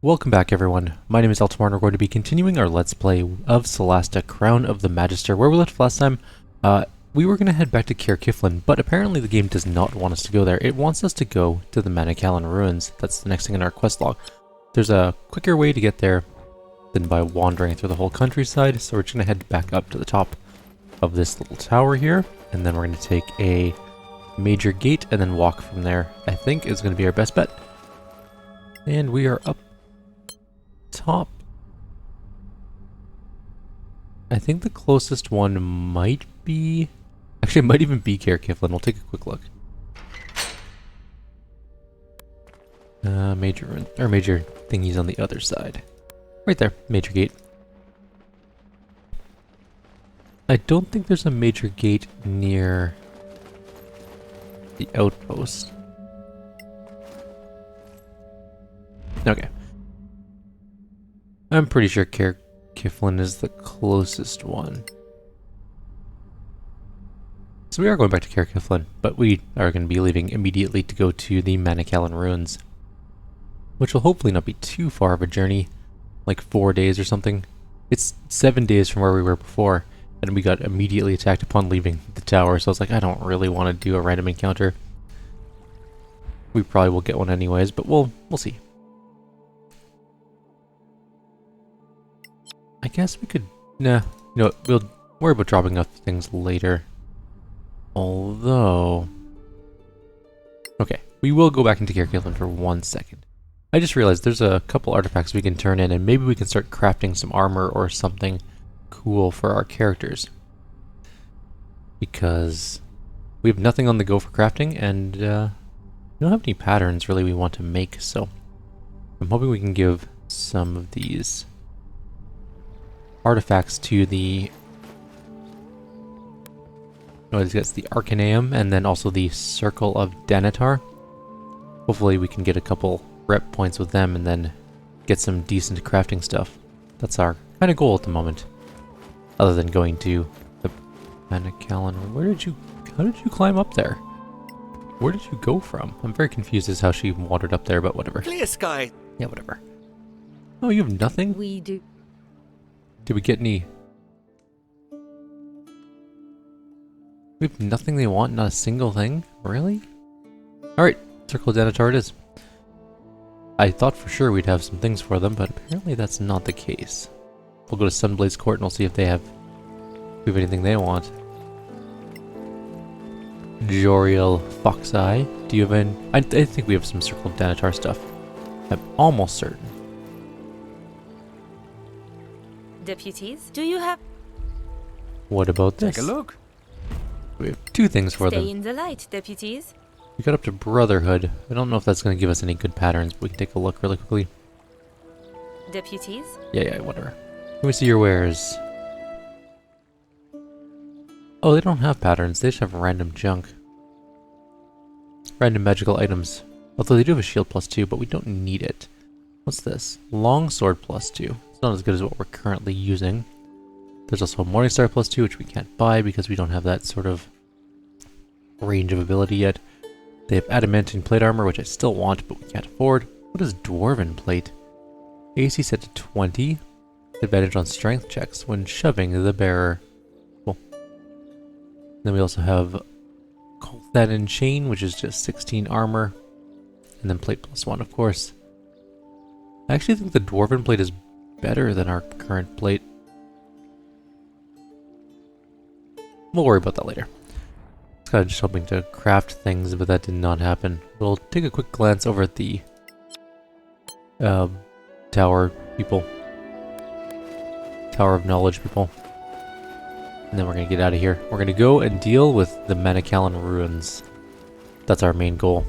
Welcome back everyone, my name is Eltimar and we're going to be continuing our Let's Play of Solasta, Crown of the Magister. Where we left last time, we were going to head back to Kyrieru, but apparently the game does not want us to go there. It wants us to go to the Michellel ruins. That's the next thing in our quest log. There's a quicker way to get there than by wandering through the whole countryside, so we're just going to head back up to the top of this little tower here, and then we're going to take a major gate and then walk from there. I think is going to be our best bet. And we are up top. I think the closest one might be... Actually, it might even be Kyrieru. We'll take a quick look. Major thingies on the other side. Right there, major gate. I don't think there's a major gate near the outpost. Okay. I'm pretty sure Kyrieru is the closest one. So we are going back to Kyrieru, but we are going to be leaving immediately to go to the Michellel ruins, which will hopefully not be too far of a journey, like 4 days or something. It's 7 days from where we were before, and we got immediately attacked upon leaving the tower, so I was like, I don't really want to do a random encounter. We probably will get one anyways, but we'll see. I guess we could... Nah, you know what, we'll worry about dropping off things later. Although... Okay, we will go back into Kyrieru for 1 second. I just realized there's a couple artifacts we can turn in, and maybe we can start crafting some armor or something cool for our characters. Because we have nothing on the go for crafting, and we don't have any patterns really we want to make, so I'm hoping we can give some of these artifacts to the... Oh, it's the Arcaneum, and then also the Circle of Danatar. Hopefully we can get a couple rep points with them and then get some decent crafting stuff. That's our kind of goal at the moment. Other than going to the Michellel. How did you climb up there? Where did you go from? I'm very confused as how she wandered up there, but whatever. Clear sky. Yeah, whatever. Oh, you have nothing? We do. Did we get any... We have nothing they want, not a single thing? Really? Alright, Circle of Danatar it is. I thought for sure we'd have some things for them, but apparently that's not the case. We'll go to Sunblade's Court and we'll see if they have anything they want. Joriel Foxeye. Do you have any... I think we have some Circle of Danatar stuff. I'm almost certain. Deputies, do you have... What about this? Take a look. We have 2 things for them. Stay in the light, deputies. We got up to Brotherhood. I don't know if that's going to give us any good patterns, but we can take a look really quickly. Deputies? Yeah, whatever. Let me see your wares. Oh, they don't have patterns. They just have random junk. Random magical items. Although they do have a shield +2, but we don't need it. What's this? Longsword +2. It's not as good as what we're currently using. There's also a Morningstar +2, which we can't buy because we don't have that sort of range of ability yet. They have adamantine plate armor, which I still want, but we can't afford. What is dwarven plate? AC set to 20. Advantage on strength checks when shoving the bearer. Cool. Then we also have Colthanin chain, which is just 16 armor. And then plate +1, of course. I actually think the dwarven plate is better than our current plate. We'll worry about that later. I was kind of just hoping to craft things, but that did not happen. We'll take a quick glance over at the tower people. Tower of Knowledge people. And then we're going to get out of here. We're going to go and deal with the Michellel ruins. That's our main goal.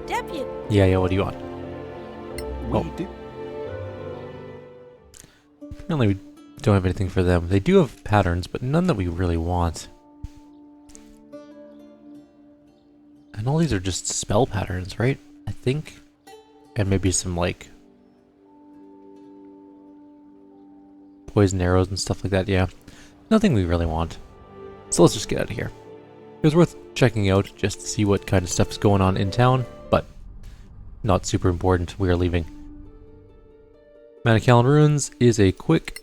Deputy. Yeah, what do you want? We do. Apparently we don't have anything for them. They do have patterns, but none that we really want. And all these are just spell patterns, right? I think. And maybe some, like, poison arrows and stuff like that, yeah. Nothing we really want. So let's just get out of here. It was worth checking out just to see what kind of stuff is going on in town, but not super important. We are leaving. Michellel Ruins is a quick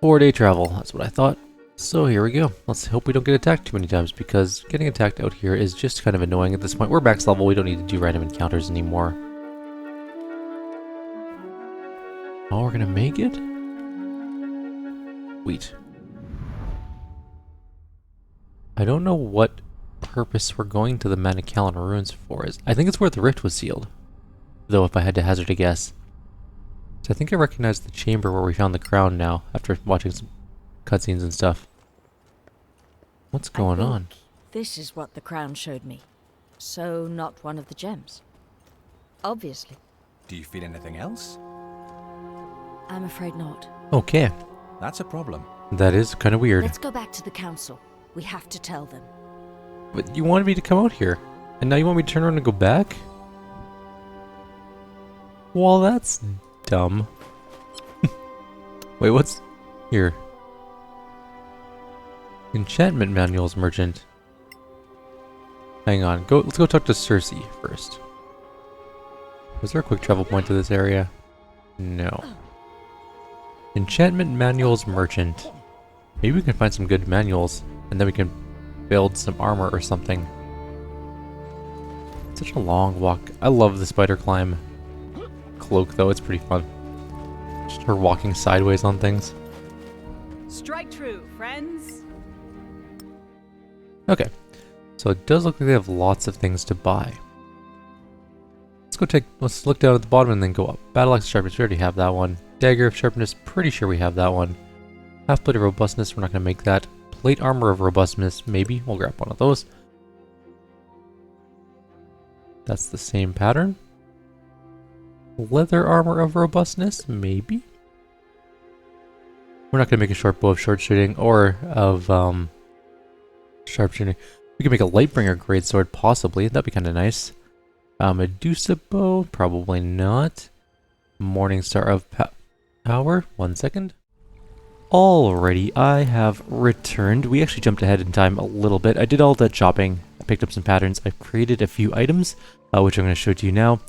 4-day travel. That's what I thought. So here we go. Let's hope we don't get attacked too many times, because getting attacked out here is just kind of annoying at this point. We're max level. We don't need to do random encounters anymore. Oh, we're going to make it? Sweet. I don't know what purpose we're going to the Michellel Ruins for. I think it's where the rift was sealed. Though, if I had to hazard a guess. So I think I recognize the chamber where we found the crown now, after watching some cutscenes and stuff. What's going on? This is what the crown showed me. So not one of the gems. Obviously. Do you feel anything else? I'm afraid not. Okay. That's a problem. That is kind of weird. Let's go back to the council. We have to tell them. But you wanted me to come out here, and now you want me to turn around and go back? Well, that's dumb. Wait, what's here? Enchantment manuals merchant. Hang on, let's go talk to Cersei first. Was there a quick travel point to this area? No. Enchantment manuals merchant. Maybe we can find some good manuals, and then we can build some armor or something. Such a long walk. I love the spider climb cloak, though. It's pretty fun. Just her walking sideways on things. Strike true, friends. Okay. So it does look like they have lots of things to buy. Let's look down at the bottom and then go up. Battle axe sharpness, we already have that one. Dagger of sharpness, pretty sure we have that one. Half plate of robustness, we're not going to make that. Plate armor of robustness, maybe. We'll grab one of those. That's the same pattern. Leather armor of robustness, maybe. We're not going to make a short bow of short shooting or of sharp shooting. We can make a Lightbringer greatsword, possibly. That'd be kind of nice. Medusa bow, probably not. Morningstar of power. 1 second. Alrighty, I have returned. We actually jumped ahead in time a little bit. I did all that shopping. I picked up some patterns. I created a few items, which I'm going to show to you now.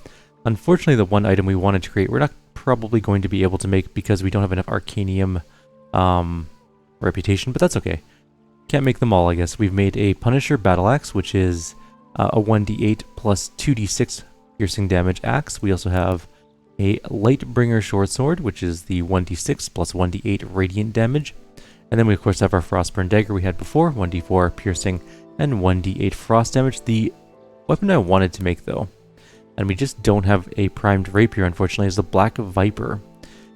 Unfortunately, the one item we wanted to create, we're not probably going to be able to make because we don't have enough Arcanium reputation, but that's okay. Can't make them all, I guess. We've made a Punisher Battle Axe, which is a 1d8 plus 2d6 piercing damage axe. We also have a Lightbringer Short Sword, which is the 1d6 plus 1d8 radiant damage. And then we of course have our Frostburn Dagger we had before, 1d4 piercing and 1d8 frost damage. The weapon I wanted to make though, and we just don't have a primed rapier unfortunately, is the Black Viper.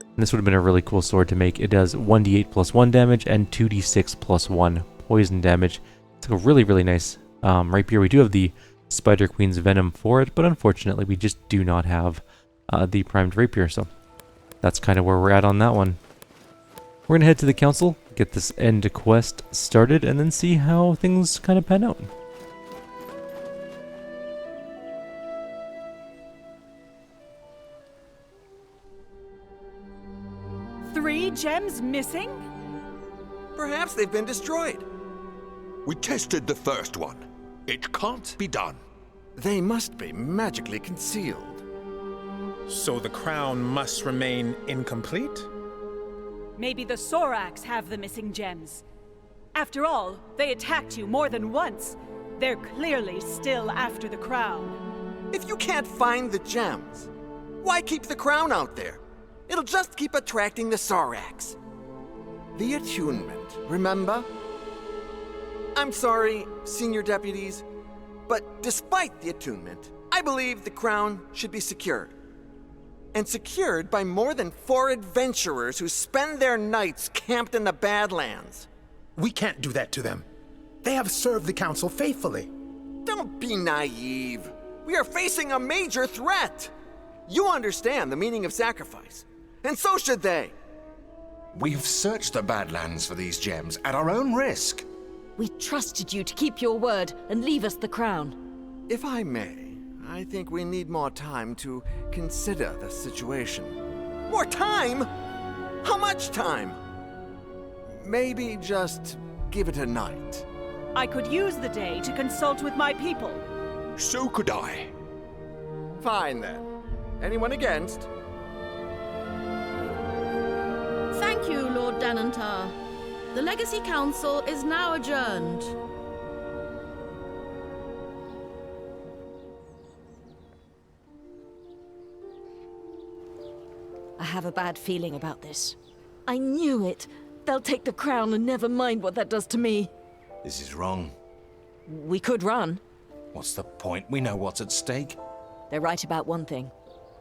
And this would have been a really cool sword to make. It does 1d8 plus 1 damage and 2d6 plus 1 poison damage. It's a really, really nice rapier. We do have the Spider Queen's Venom for it, but unfortunately we just do not have the primed rapier, so that's kind of where we're at on that one. We're gonna head to the council, get this end quest started, and then see how things kind of pan out. Three gems missing? Perhaps they've been destroyed. We tested the first one. It can't be done. They must be magically concealed. So the crown must remain incomplete? Maybe the Sorax have the missing gems. After all, they attacked you more than once. They're clearly still after the crown. If you can't find the gems, why keep the crown out there? It'll just keep attracting the Sorax. The attunement, remember? I'm sorry, senior deputies, but despite the attunement, I believe the crown should be secured. And secured by more than 4 adventurers who spend their nights camped in the Badlands. We can't do that to them. They have served the council faithfully. Don't be naive. We are facing a major threat. You understand the meaning of sacrifice, and so should they. We've searched the Badlands for these gems at our own risk. We trusted you to keep your word and leave us the crown. If I may, I think we need more time to consider the situation. More time? How much time? Maybe just give it a night. I could use the day to consult with my people. So could I. Fine then. Anyone against? Lord Danantar. The Legacy Council is now adjourned. I have a bad feeling about this. I knew it. They'll take the crown and never mind what that does to me. This is wrong. We could run. What's the point? We know what's at stake. They're right about one thing.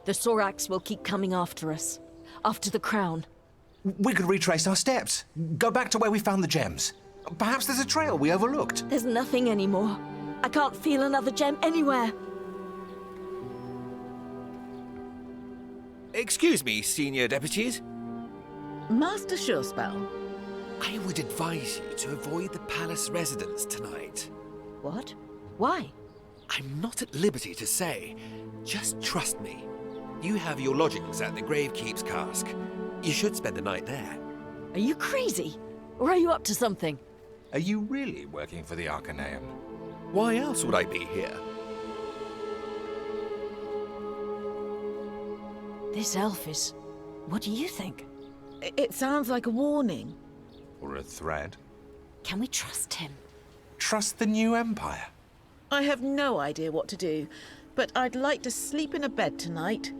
The Sorax will keep coming after us. After the crown. We could retrace our steps. Go back to where we found the gems. Perhaps there's a trail we overlooked. There's nothing anymore. I can't feel another gem anywhere. Excuse me, senior deputies. Master Surespell. I would advise you to avoid the palace residence tonight. What? Why? I'm not at liberty to say. Just trust me. You have your lodgings at the Gravekeep's Cask. You should spend the night there. Are you crazy? Or are you up to something? Are you really working for the Arcaneum? Why else would I be here? This elf is... What do you think? It sounds like a warning. Or a threat? Can we trust him? Trust the new empire? I have no idea what to do, but I'd like to sleep in a bed tonight.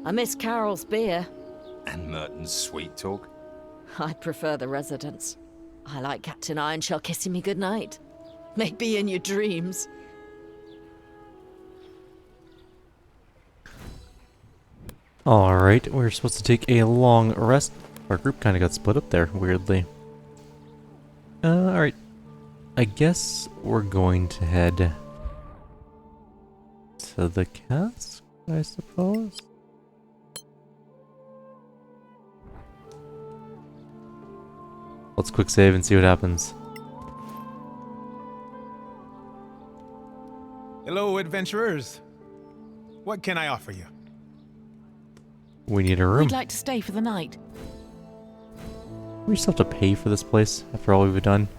I miss Carol's beer. And Merton's sweet talk? I'd prefer the residence. I like Captain Ironshell kissing me goodnight. Maybe in your dreams. Alright, we're supposed to take a long rest. Our group kind of got split up there, weirdly. Alright. I guess we're going to head to the cask, I suppose? Let's quick save and see what happens. Hello, adventurers. What can I offer you? We need a room. We'd like to stay for the night. We still have to pay for this place after all we've done.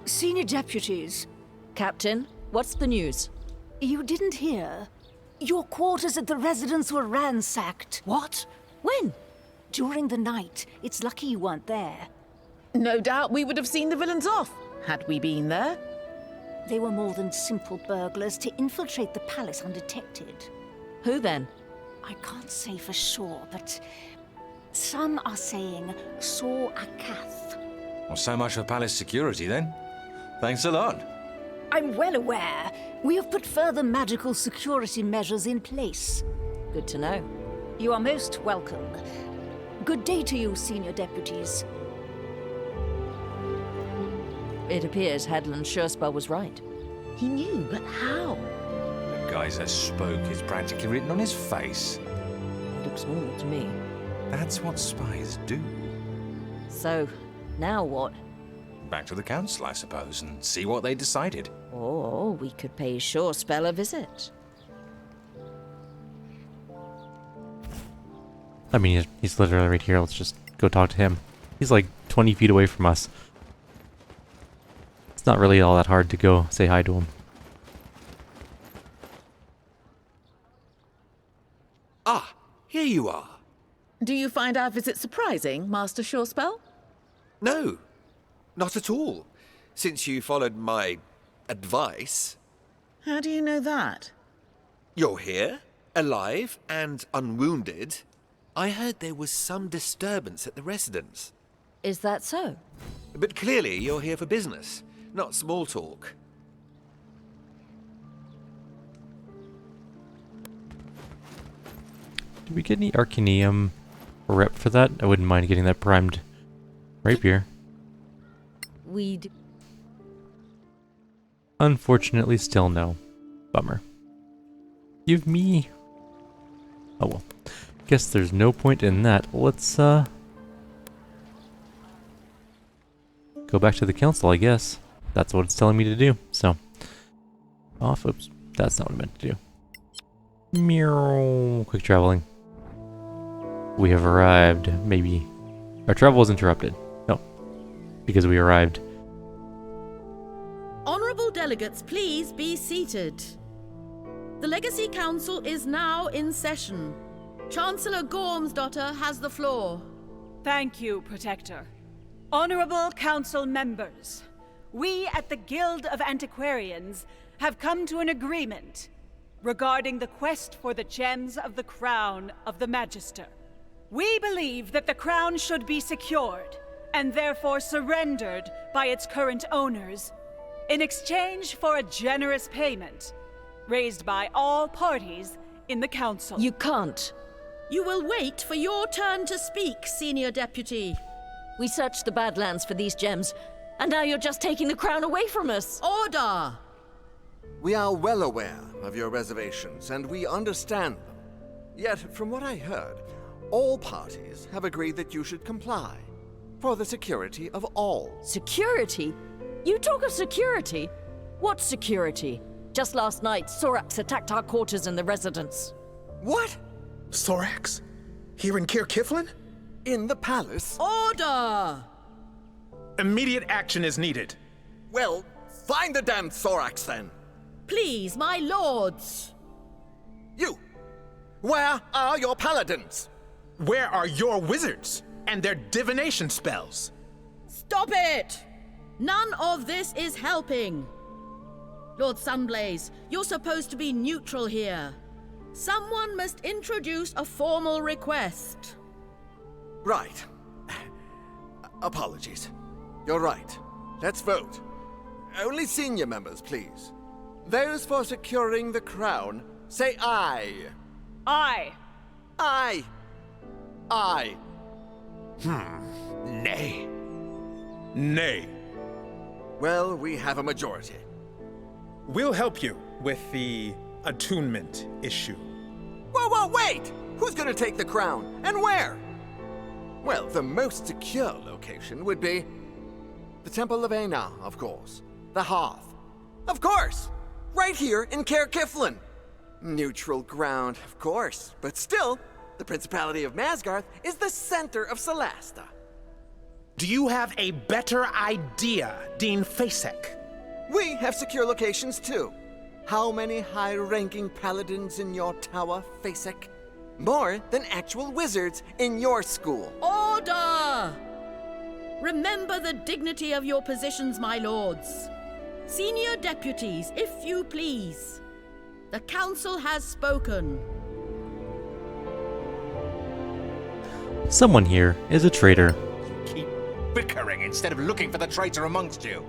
Senior deputies. Captain, what's the news? You didn't hear? Your quarters at the residence were ransacked. What? When? During the night. It's lucky you weren't there. No doubt we would have seen the villains off, had we been there. They were more than simple burglars to infiltrate the palace undetected. Who then? I can't say for sure, but some are saying Sor Akath. Well, so much for palace security then. Thanks a lot. I'm well aware. We have put further magical security measures in place. Good to know. You are most welcome. Good day to you, senior deputies. It appears Headland Surespell was right. He knew, but how? The guy's a spook is practically written on his face. It looks normal to me. That's what spies do. So, now what? Back to the council, I suppose, and see what they decided. Or we could pay Surespell a visit. I mean, he's literally right here. Let's just go talk to him. He's like 20 feet away from us. It's not really all that hard to go say hi to him. Ah, here you are. Do you find our visit surprising, Master Surespell? No, not at all. Since you followed my advice. How do you know that? You're here, alive and unwounded. I heard there was some disturbance at the residence. Is that so? But clearly you're here for business, not small talk. Did we get any Arcaneum rep for that? I wouldn't mind getting that primed rapier. We'd... Unfortunately, still no. Bummer. Give me... Oh well. Guess there's no point in that. Let's, go back to the council, I guess. That's what it's telling me to do, so... Off, oops. That's not what I meant to do. Meow. Quick traveling. We have arrived. Maybe Our travel was interrupted. No, because we arrived. Honourable delegates, please be seated. The Legacy Council is now in session. Chancellor Gormsdotter has the floor. Thank you, Protector. Honorable Council members, we at the Guild of Antiquarians have come to an agreement regarding the quest for the gems of the crown of the Magister. We believe that the crown should be secured, and therefore surrendered by its current owners, in exchange for a generous payment, raised by all parties in the Council. You can't. You will wait for your turn to speak, Senior Deputy. We searched the Badlands for these gems, and now you're just taking the crown away from us. Order! We are well aware of your reservations, and we understand them. Yet, from what I heard, all parties have agreed that you should comply, for the security of all. Security? You talk of security? What security? Just last night, Sorax attacked our quarters in the residence. What? Sorax? Here in Kyrkiflin? In the palace? Order! Immediate action is needed. Well, find the damned Sorax then. Please, my lords. You! Where are your paladins? Where are your wizards and their divination spells? Stop it! None of this is helping. Lord Sunblaze, you're supposed to be neutral here. Someone must introduce a formal request. Right. Apologies. You're right. Let's vote. Only senior members, please. Those for securing the crown, say aye. Aye. Aye. Aye. Nay. Nay. Well, we have a majority. We'll help you with the attunement issue. Whoa, wait! Who's gonna take the crown, and where? Well, the most secure location would be the Temple of Aina, of course. The Hearth. Of course! Right here in Kyrkiflin. Neutral ground, of course, but still, the Principality of Masgarth is the center of Solasta. Do you have a better idea, Dean Fasek? We have secure locations too. How many high-ranking paladins in your tower, Fasek? More than actual wizards in your school. Order! Remember the dignity of your positions, my lords. Senior deputies, if you please. The council has spoken. Someone here is a traitor. Keep bickering instead of looking for the traitor amongst you.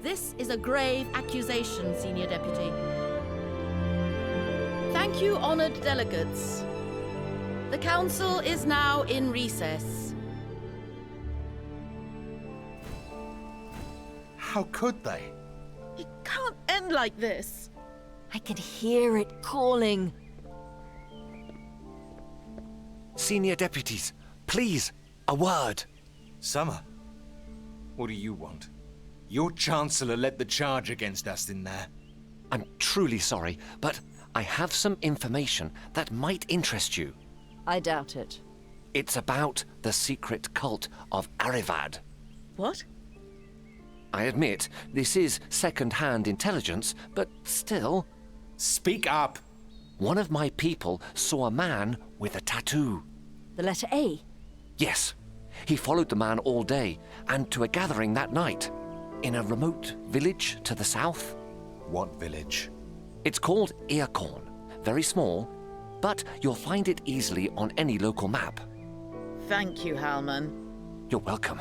This is a grave accusation, Senior Deputy. Thank you, honored delegates. The council is now in recess. How could they? It can't end like this. I can hear it calling. Senior deputies, please, a word. Summer, what do you want? Your Chancellor led the charge against us in there. I'm truly sorry, but I have some information that might interest you. I doubt it. It's about the secret cult of Arivad. What? I admit, this is second-hand intelligence, but still... Speak up! One of my people saw a man with a tattoo. The letter A? Yes. He followed the man all day, and to a gathering that night. In a remote village to the south. What village? It's called Earcorn. Very small, but you'll find it easily on any local map. Thank you, Halman. You're welcome.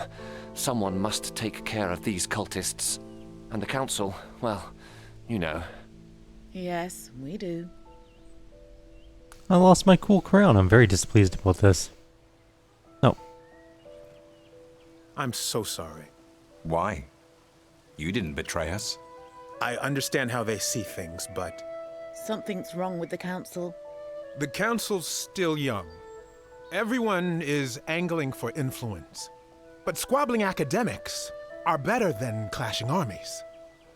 Someone must take care of these cultists. And the council, well, you know. Yes, we do. I lost my cool crown. I'm very displeased about this. No. I'm so sorry. Why? You didn't betray us. I understand how they see things, but Something's wrong with the council. the council's still young. Everyone is angling for influence. But squabbling academics are better than clashing armies.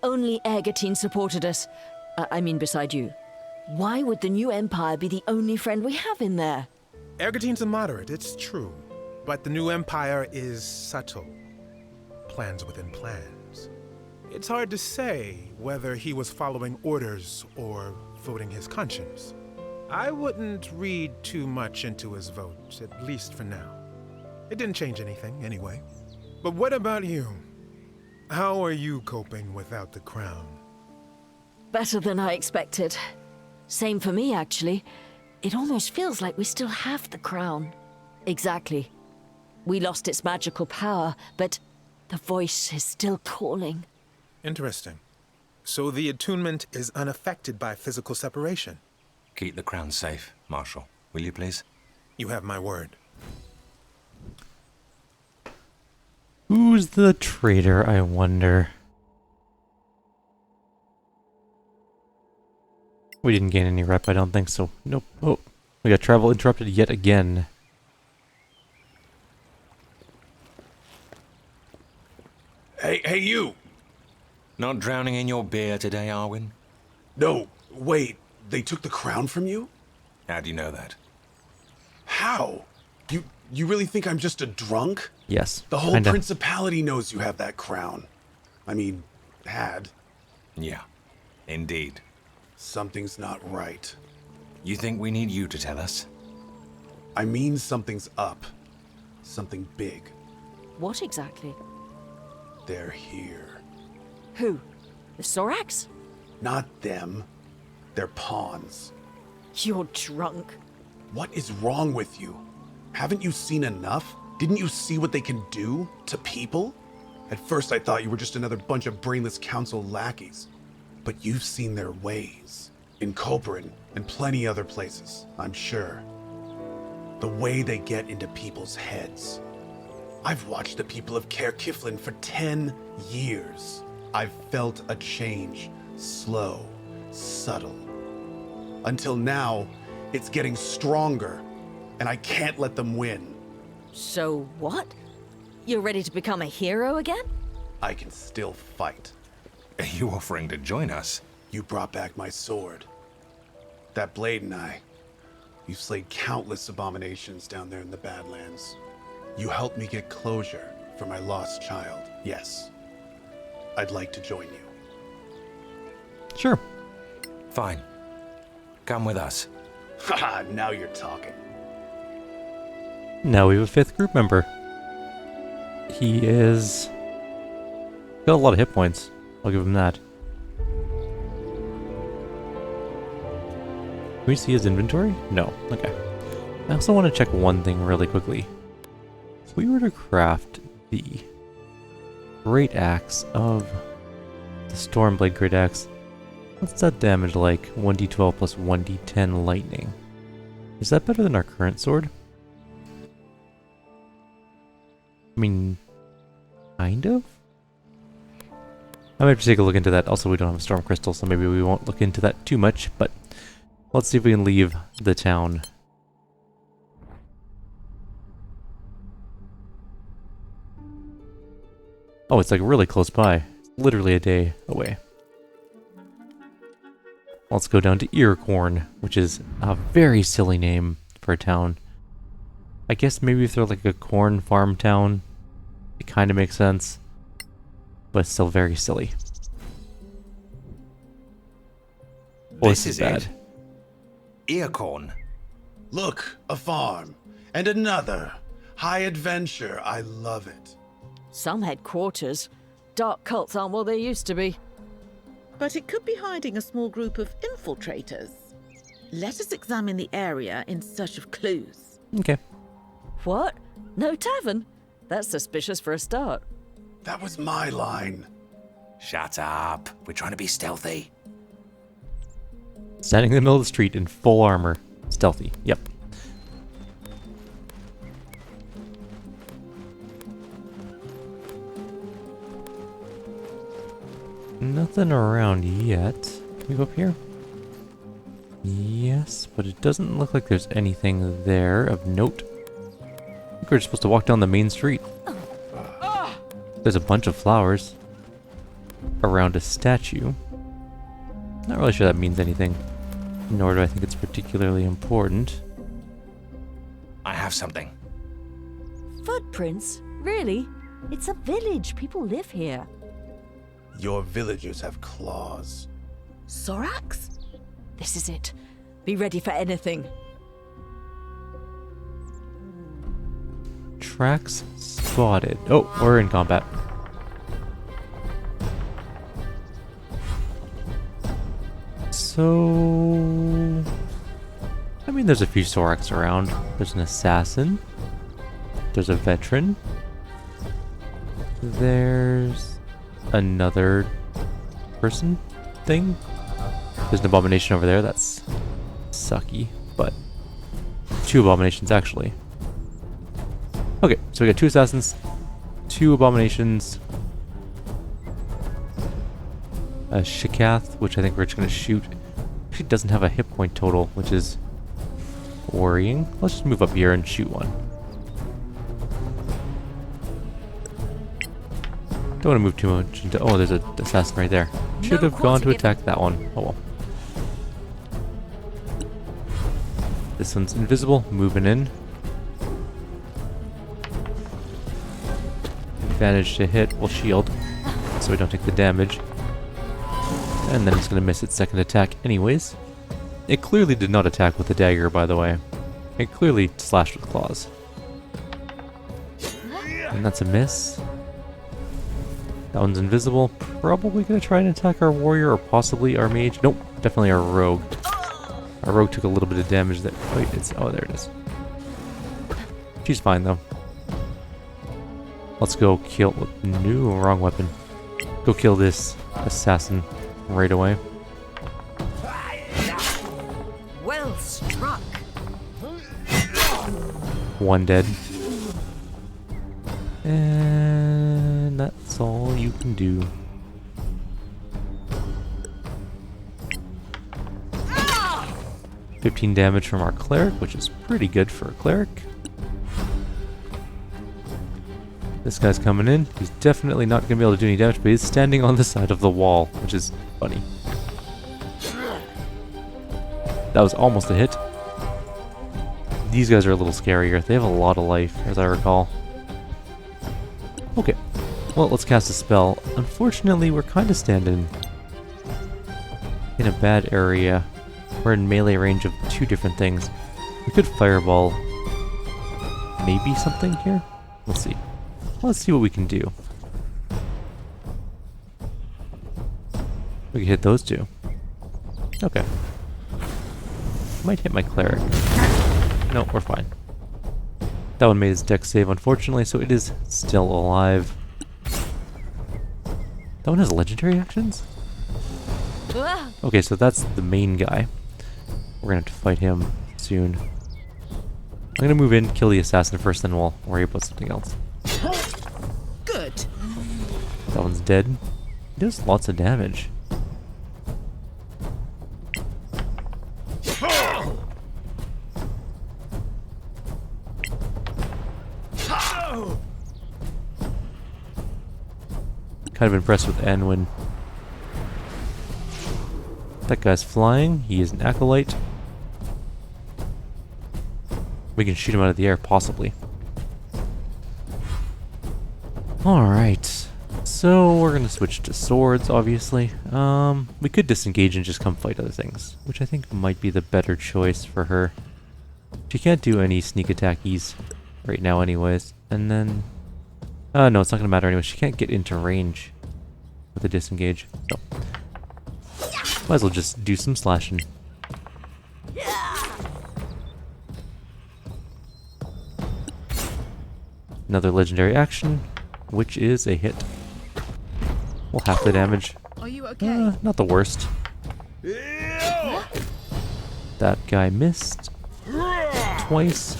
Only Ergatine supported us. I mean, beside you. Why would the new Empire be the only friend we have in there? Ergatine's a moderate, it's true. But the new empire is subtle. Plans within plans. It's hard to say whether he was following orders or voting his conscience. I wouldn't read too much into his vote, at least for now. It didn't change anything, anyway. But what about you? How are you coping without the crown? Better than I expected. Same for me, actually. It almost feels like we still have the crown. Exactly. We lost its magical power, but the voice is still calling. Interesting. So the attunement is unaffected by physical separation? Keep the crown safe, Marshal. Will you please? You have my word. Who's the traitor, I wonder? We didn't gain any rep, I don't think so. Nope. Oh, we got travel interrupted yet again. Hey, you! Not drowning in your beer today, Arwin? No, wait. They took the crown from you? How do you know that? How? You really think I'm just a drunk? Yes. The whole kinda. principality knows you have that crown. I mean, had. Yeah, indeed. Something's not right. You think we need you to tell us? I mean something's up. Something big. What exactly? They're here. Who? The Sorax? Not them. They're pawns. You're drunk. What is wrong with you? Haven't you seen enough? Didn't you see what they can do to people? At first I thought you were just another bunch of brainless council lackeys. But you've seen their ways. In Koperin and plenty other places, I'm sure. The way they get into people's heads. I've watched the people of Caer Kiflin for 10 years. I've felt a change. Slow, subtle. Until now, it's getting stronger, and I can't let them win. So what? You're ready to become a hero again? I can still fight. Are you offering to join us? You brought back my sword. That blade and I. You've slayed countless abominations down there in the Badlands. You helped me get closure for my lost child. Yes. I'd like to join you. Sure. Fine. Come with us. Haha, now you're talking. Now we have a 5th group member. He is... got a lot of hit points. I'll give him that. Can we see his inventory? No. Okay. I also want to check one thing really quickly. If we were to craft the Great Axe of the Stormblade Great Axe, what's that damage like? 1d12 plus 1d10 lightning. Is that better than our current sword? I mean, kind of? I might have to take a look into that. Also, we don't have a storm crystal, so maybe we won't look into that too much, but let's see if we can leave the town. Oh, it's like really close by. It's literally a day away. Let's go down to Earcorn, which is a very silly name for a town. I guess maybe if they're like a corn farm town, it kind of makes sense, but it's still very silly. Oh, This is bad. it. Earcorn. Look, a farm. And another. High adventure. I love it. Some headquarters. Dark cults aren't what they used to be. But it could be hiding a small group of infiltrators. Let us examine the area in search of clues. Okay. What? No tavern? That's suspicious for a start. That was my line. Shut up. We're trying to be stealthy. Standing in the middle of the street in full armor. Stealthy. Yep. Nothing around yet. Can we go up here? Yes, but it doesn't look like there's anything there of note. I think we're supposed to walk down the main street. There's a bunch of flowers around a statue. Not really sure that means anything, nor do I think it's particularly important. I have something. Footprints? Really? It's a village. People live here. Your villagers have claws. Sorax? This is it. Be ready for anything. Tracks spotted. Oh, we're in combat. So... I mean, there's a few Sorax around. There's an assassin. There's a veteran. There's another person thing. There's an abomination over there. That's sucky, but 2 abominations actually. Okay, so we got 2 assassins, 2 abominations, a Shikath, which I think we're just going to shoot. She doesn't have a hit point total, which is worrying. Let's just move up here and shoot one. Don't want to move too much into... Oh, there's an assassin right there. Should have gone to attack that one. Oh well. This one's invisible, moving in. Advantage to hit, we'll shield, so we don't take the damage. And then it's going to miss its second attack anyways. It clearly did not attack with the dagger, by the way. It clearly slashed with claws. And that's a miss. That one's invisible. Probably going to try and attack our warrior or possibly our mage. Nope, definitely our rogue. Our rogue took a little bit of damage that... Wait, it's... Oh, there it is. She's fine, though. Let's go kill... No, wrong weapon. Go kill this assassin right away. Well struck. 1 dead. And that's all you can do. Ah! 15 damage from our cleric, which is pretty good for a cleric. This guy's coming in. He's definitely not going to be able to do any damage, but he's standing on the side of the wall, which is funny. That was almost a hit. These guys are a little scarier. They have a lot of life, as I recall. Okay. Well, let's cast a spell. Unfortunately, we're kind of standing in a bad area. We're in melee range of 2 different things. We could fireball maybe something here? Let's see. Let's see what we can do. We can hit those 2. Okay. Might hit my cleric. No, we're fine. That one made his dex save, unfortunately, so it is still alive. That one has legendary actions? Okay, so that's the main guy. We're gonna have to fight him soon. I'm gonna move in, kill the assassin first, then we'll worry about something else. Good. That one's dead. He does lots of damage. Kind of impressed with Antwin. That guy's flying. He is an acolyte. We can shoot him out of the air, possibly. Alright. So, we're going to switch to swords, obviously. We could disengage and just come fight other things, which I think might be the better choice for her. She can't do any sneak attackies right now anyways. And then... no, it's not going to matter anyway. She can't get into range with a disengage. So, might as well just do some slashing. Another legendary action, which is a hit. Well, half the damage. Are you okay? Not the worst. That guy missed. Twice.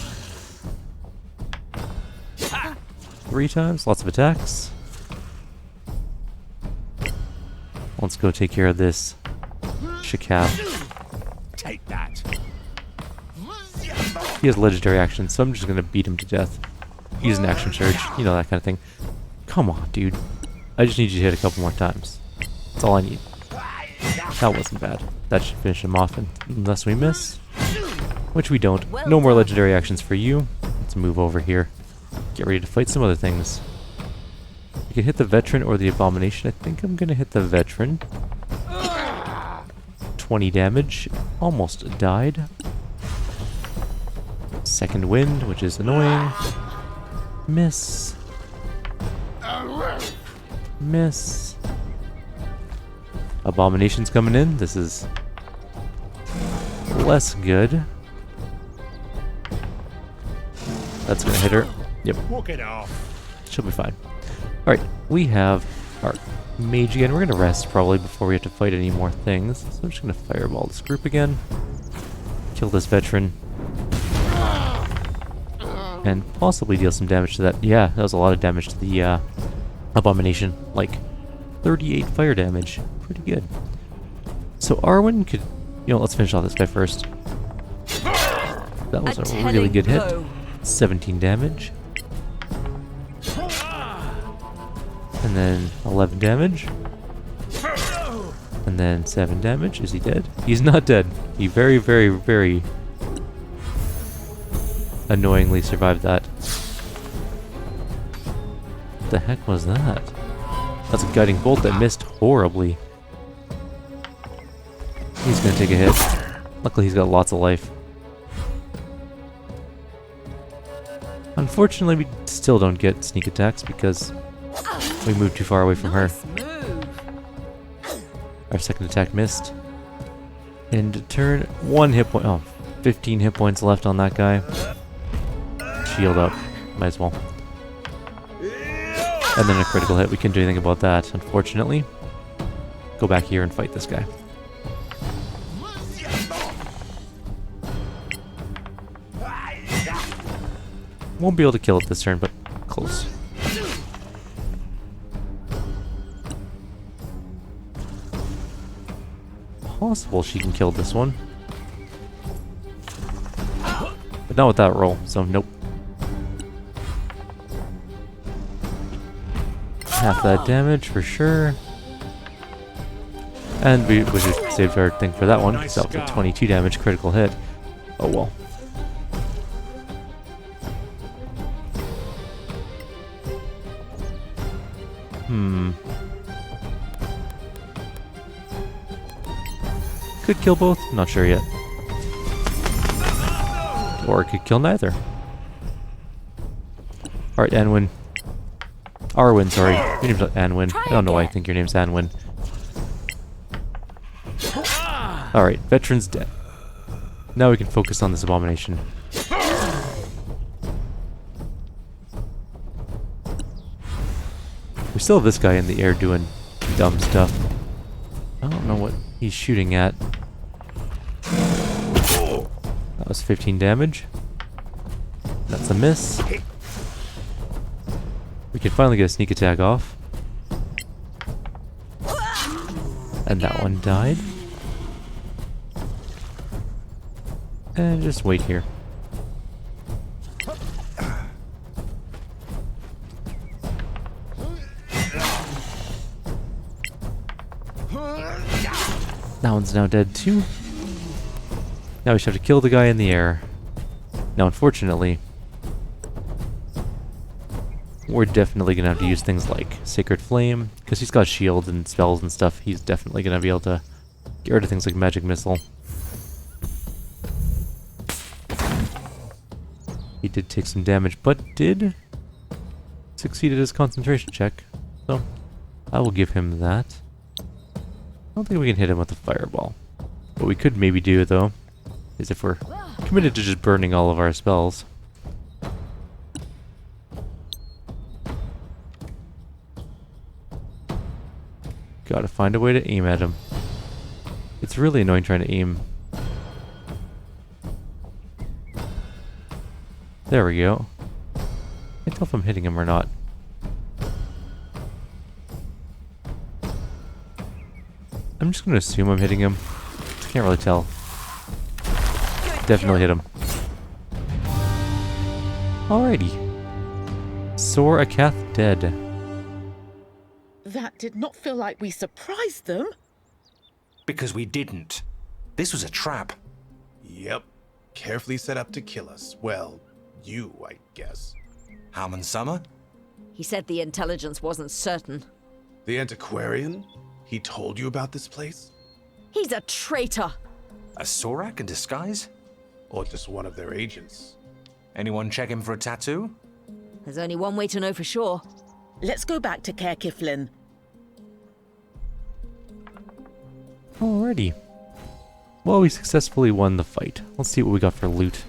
3 times. Lots of attacks. Let's go take care of this Shikath. Take that. He has legendary action, so I'm just gonna beat him to death. Use an action surge, you know, that kind of thing. Come on, dude. I just need you to hit a couple more times. That's all I need. That wasn't bad. That should finish him off, unless we miss. Which we don't. No more legendary actions for you. Let's move over here. get ready to fight some other things. You can hit the veteran or the abomination. I think I'm gonna hit the veteran. 20 damage. Almost died. Second wind, which is annoying. Miss. Miss. Abomination's coming in. This is less good. That's gonna hit her. Yep. Walk it off. She'll be fine. Alright, we have our mage again. We're gonna rest probably before we have to fight any more things. So I'm just gonna fireball this group again. Kill this veteran. And possibly deal some damage to that. Yeah, that was a lot of damage to the abomination. Like 38 fire damage. Pretty good. So Arwin could... You know, let's finish off this guy first. That was a really good hit. 17 damage. And then 11 damage. And then 7 damage. Is he dead? He's not dead. He very, very, very annoyingly survived that. What the heck was that? That's a guiding bolt that missed horribly. He's gonna take a hit. Luckily he's got lots of life. Unfortunately we still don't get sneak attacks because we moved too far away from her. Our second attack missed. And turn 1 hit point. Oh, 15 hit points left on that guy. Shield up. Might as well. And then a critical hit. We can't do anything about that, unfortunately. Go back here and fight this guy. Won't be able to kill it this turn, but close. Possible she can kill this one. But not with that roll, so nope. Half that damage for sure. And we just saved our thing for that one, because that was a 22 damage critical hit. Oh well. Could kill both, not sure yet. Or it could kill neither. Alright, Antwin. Arwin, sorry. Your name's not Antwin. I don't know why I think your name's Antwin. Alright, veteran's dead. Now we can focus on this abomination. We still have this guy in the air doing dumb stuff. I don't know what he's shooting at. That was 15 damage. That's a miss. We can finally get a sneak attack off. And that one died. And just wait here. That one's now dead too. Now we just have to kill the guy in the air. Now unfortunately, we're definitely going to have to use things like Sacred Flame, because he's got shield and spells and stuff. He's definitely going to be able to get rid of things like Magic Missile. He did take some damage, but did succeed at his concentration check. So, I will give him that. I don't think we can hit him with a fireball. What we could maybe do, though, is if we're committed to just burning all of our spells. Gotta find a way to aim at him. It's really annoying trying to aim. There we go. Can't tell if I'm hitting him or not. I'm just gonna assume I'm hitting him. Can't really tell. Definitely hit him. Alrighty. Sore Akath dead. That did not feel like we surprised them. Because we didn't. This was a trap. Yep. Carefully set up to kill us. Well, you, I guess. Harmon Summer? He said the intelligence wasn't certain. The antiquarian? He told you about this place? He's a traitor! A Sorak in disguise? Or just one of their agents? Anyone check him for a tattoo? There's only one way to know for sure. Let's go back to Caer Kiflin. Alrighty. Well, we successfully won the fight. Let's see what we got for loot.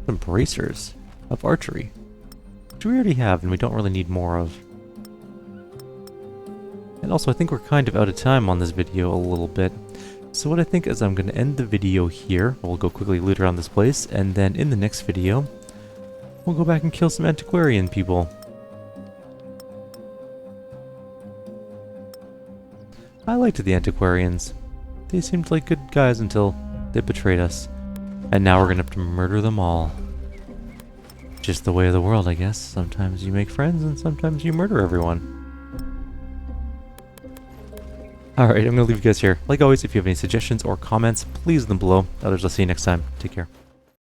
Some bracers of archery, which we already have and we don't really need more of. And also, I think we're kind of out of time on this video a little bit. So what I think is I'm going to end the video here. We'll go quickly loot around this place, and then in the next video, we'll go back and kill some antiquarian people. I liked the antiquarians. They seemed like good guys until they betrayed us. And now we're gonna have to murder them all. Just the way of the world, I guess. Sometimes you make friends and sometimes you murder everyone. Alright, I'm gonna leave you guys here. Like always, if you have any suggestions or comments, please leave them below. Others, I'll see you next time. Take care.